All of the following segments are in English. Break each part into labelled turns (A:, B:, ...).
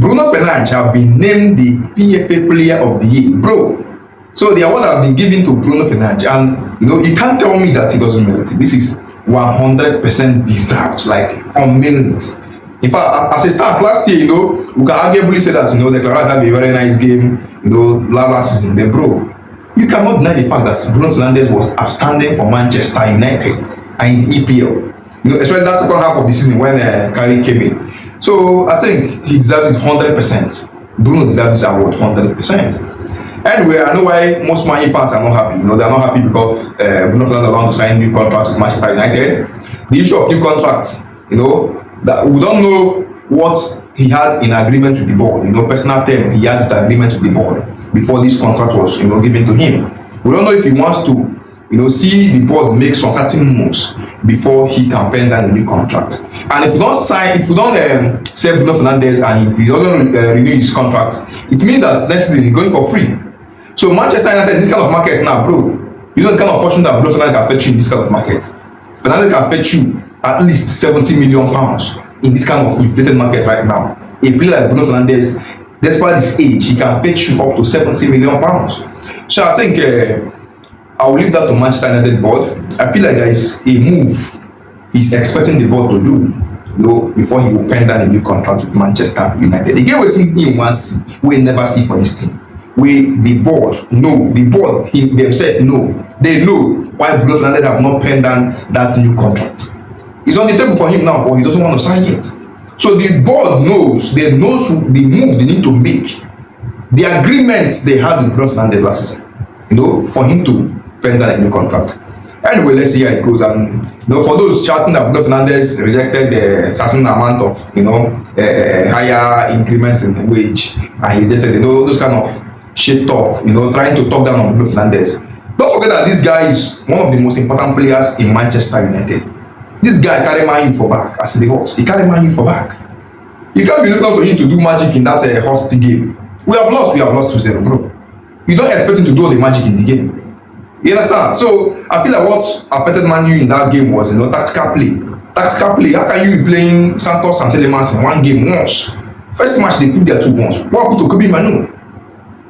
A: Bruno Fernandes have been named the PFA Player of the Year, bro. So the award have been given to Bruno Fernandes, and you can't tell me that he doesn't merit it. This is 100% deserved, like on minutes. In fact, as a start last year, we can arguably say that the Claras had a very nice game, last season. Then, bro, you cannot deny the fact that Bruno Fernandes was outstanding for Manchester United and in the EPL. Especially that second half of the season when Kari came in. So I think he deserves it 100%. Bruno deserves this award 100%. Anyway, I know why most Man U fans are not happy. They are not happy because Bruno Fernandes want to sign a new contract with Manchester United. The issue of new contracts, that we don't know what he had in agreement with the board. Personal term he had with agreement with the board before this contract was, given to him. We don't know if he wants to, see the board make some certain moves before he can pen down a new contract. And if we don't sign, if we don't sell Bruno Fernandes and if he doesn't renew his contract, it means that next season he's going for free. So Manchester United, this kind of market now, bro, the kind of fortune that Bruno Fernandes can fetch you in this kind of market. Fernandes can fetch you at least 70 million pounds in this kind of inflated market right now. A player like Bruno Fernandes, despite his age, he can fetch you up to 70 million pounds. So I think I will leave that to Manchester United board. I feel like there is a move he's expecting the board to do, before he will pen down a new contract with Manchester United. They get what he wants, we never see for this team. The board know, themselves know. They know why Bruno Fernandes have not penned down that new contract. It's on the table for him now, but he doesn't want to sign yet. So the board knows, the move they need to make, the agreement they had with Bruno Fernandes last season, for him to pen down a new contract. Anyway, let's see how it goes. And for those chatting that Bruno Fernandes rejected the certain amount of higher increments in wage, and he rejected those kind of shit talk, trying to talk down on Bruno Fernandes. Don't forget that this guy is one of the most important players in Manchester United. This guy carry Man U for back as the horse. He carry Man U for back. You can't be looking up to him to do magic in that hosty game. We have lost 2-0, bro. You don't expect him to do all the magic in the game. You understand? So I feel like what affected Man U in that game was, tactical play. Tactical play. How can you be playing Santos and Telemans in one game once? First match they put their 2 points. What happened to Kobe Manu?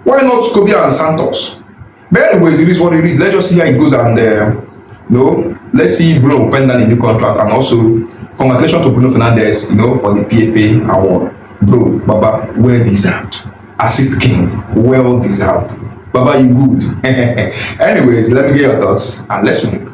A: Why not Kobe and Santos? But anyways, it is what it is. Let's just see how it goes, and let's see Bruno pen down a new contract. And also congratulations to Bruno Fernandes, for the PFA award. Bro, Baba, well deserved. Assist king, well deserved. Baba, you good. Anyways, let me get your thoughts and let's move.